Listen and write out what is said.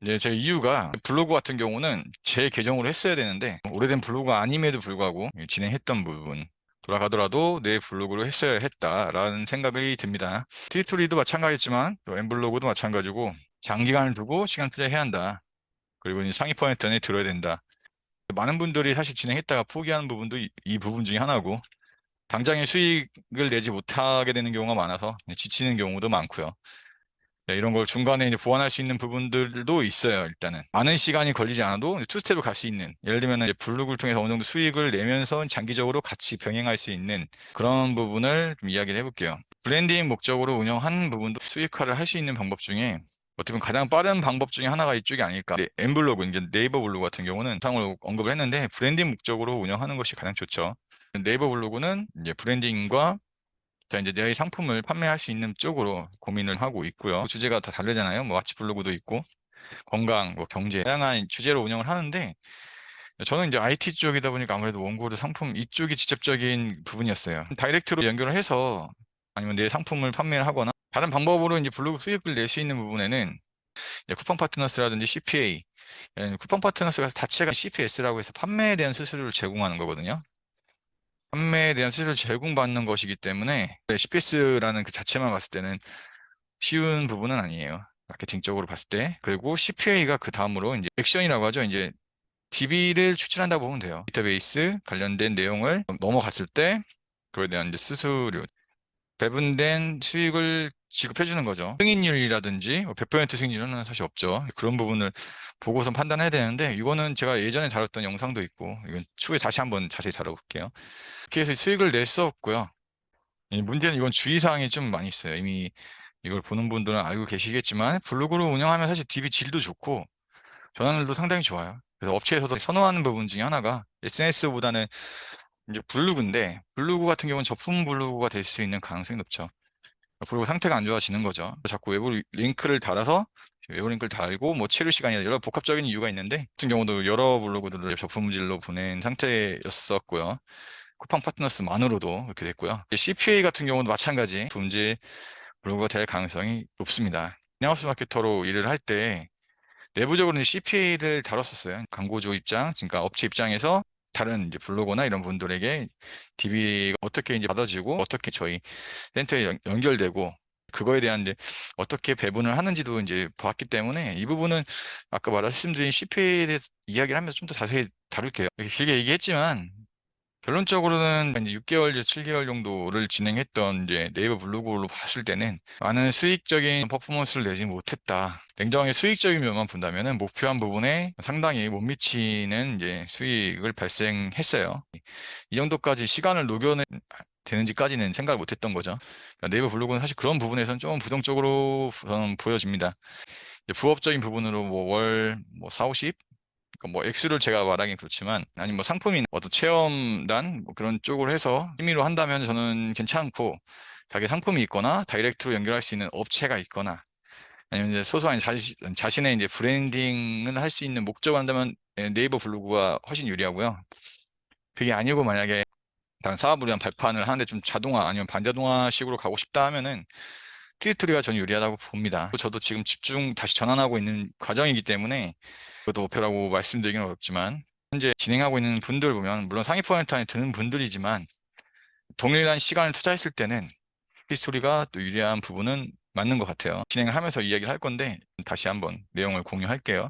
이제 제 이유가 블로그 같은 경우는 제 계정으로 했어야 되는데 오래된 블로그가 아님에도 불구하고 진행했던 부분 돌아가더라도 내 블로그로 했어야 했다라는 생각이 듭니다. 트위터리도 마찬가지지만 또 엠블로그도 마찬가지고 장기간을 두고 시간 투자해야 한다. 그리고 이제 상위 포인트 안에 들어야 된다. 많은 분들이 사실 진행했다가 포기하는 부분도 이 부분 중에 하나고 당장의 수익을 내지 못하게 되는 경우가 많아서 지치는 경우도 많고요. 네, 이런 걸 중간에 이제 보완할 수 있는 부분들도 있어요, 일단은. 많은 시간이 걸리지 않아도 투스텝으로 갈 수 있는. 예를 들면 이제 블로그를 통해서 어느 정도 수익을 내면서 장기적으로 같이 병행할 수 있는 그런 부분을 좀 이야기를 해볼게요. 브랜딩 목적으로 운영하는 부분도 수익화를 할 수 있는 방법 중에 어떻게 보면 가장 빠른 방법 중에 하나가 이쪽이 아닐까. 엠블로그, 이제 네이버 블로그 같은 경우는 상으로 언급을 했는데 브랜딩 목적으로 운영하는 것이 가장 좋죠. 네이버 블로그는 이제 브랜딩과 자, 이제 내 상품을 판매할 수 있는 쪽으로 고민을 하고 있고요. 주제가 다 다르잖아요. 뭐 마치 블로그도 있고, 건강, 뭐 경제, 다양한 주제로 운영을 하는데, 저는 이제 IT 쪽이다 보니까 아무래도 원고를 상품 이쪽이 직접적인 부분이었어요. 다이렉트로 연결을 해서 아니면 내 상품을 판매를 하거나 다른 방법으로 이제 블로그 수익을 낼 수 있는 부분에는 이제 쿠팡 파트너스라든지 CPA, 쿠팡 파트너스가 자체가 CPS라고 해서 판매에 대한 수수료를 제공하는 거거든요. 판매에 대한 수수료를 제공받는 것이기 때문에 CPS라는 그 자체만 봤을 때는 쉬운 부분은 아니에요. 마케팅적으로 봤을 때. 그리고 CPA가 그 다음으로 이제 액션이라고 하죠. 이제 DB를 추출한다고 보면 돼요. 데이터베이스 관련된 내용을 넘어갔을 때 그거에 대한 이제 수수료, 배분된 수익을 지급해주는 거죠. 승인율이라든지 100% 승인율은 사실 없죠. 그런 부분을 보고서 판단해야 되는데 이거는 제가 예전에 다뤘던 영상도 있고 이건 추후에 다시 한번 자세히 다뤄볼게요. 그렇게 해서 수익을 낼 수 없고요. 이 문제는 이건 주의사항이 좀 많이 있어요. 이미 이걸 보는 분들은 알고 계시겠지만 블로그를 운영하면 사실 DB 질도 좋고 전환율도 상당히 좋아요. 그래서 업체에서도 선호하는 부분 중에 하나가 SNS보다는 이제 블로그인데 블로그 같은 경우는 저품 블로그가 될 수 있는 가능성이 높죠. 블로그 상태가 안 좋아지는 거죠. 자꾸 외부 링크를 달아서 외부 링크를 달고 뭐 체류 시간이나 여러 복합적인 이유가 있는데 같은 경우도 여러 블로그들을 저품질로 보낸 상태였었고요. 쿠팡 파트너스만으로도 그렇게 됐고요. CPA 같은 경우도 마찬가지 품질 블로그가 될 가능성이 높습니다. 인하우스 마케터로 일을 할 때 내부적으로는 CPA를 다뤘었어요. 광고주 입장, 그러니까 업체 입장에서 다른 이제 블로거나 이런 분들에게 DB가 어떻게 이제 받아지고 어떻게 저희 센터에 연결되고 그거에 대한 이제 어떻게 배분을 하는지도 이제 봤기 때문에 이 부분은 아까 말씀드린 CPA에 대해서 이야기를 하면서 좀 더 자세히 다룰게요. 이렇게 길게 얘기했지만 결론적으로는 이제 6개월, 7개월 정도를 진행했던 이제 네이버 블로그로 봤을 때는 많은 수익적인 퍼포먼스를 내지 못했다. 냉정하게 수익적인 면만 본다면은 목표한 부분에 상당히 못 미치는 이제 수익을 발생했어요. 이 정도까지 시간을 녹여내 되는지까지는 생각을 못했던 거죠. 그러니까 네이버 블로그는 사실 그런 부분에서는 좀 부정적으로 저는 보여집니다. 이제 부업적인 부분으로 뭐 월 뭐 4, 50? 그러니까 뭐 액수를 제가 말하긴 그렇지만 아니 뭐 상품이나 어떤 체험단 뭐 그런 쪽으로 해서 취미로 한다면 저는 괜찮고 자기 상품이 있거나 다이렉트로 연결할 수 있는 업체가 있거나 아니면 이제 소소한 자신의 이제 브랜딩을 할 수 있는 목적을 한다면 네이버 블로그가 훨씬 유리하고요. 그게 아니고 만약에 다른 사업을 위한 발판을 하는데 좀 자동화 아니면 반자동화식으로 가고 싶다 하면은 트위터리가 전 유리하다고 봅니다. 저도 지금 집중 다시 전환하고 있는 과정이기 때문에 그것도 목표라고 말씀드리기는 어렵지만 현재 진행하고 있는 분들 보면 물론 상위 포인트 안에 드는 분들이지만 동일한 시간을 투자했을 때는 히스토리가 또 유리한 부분은 맞는 것 같아요. 진행을 하면서 이야기를 할 건데 다시 한번 내용을 공유할게요.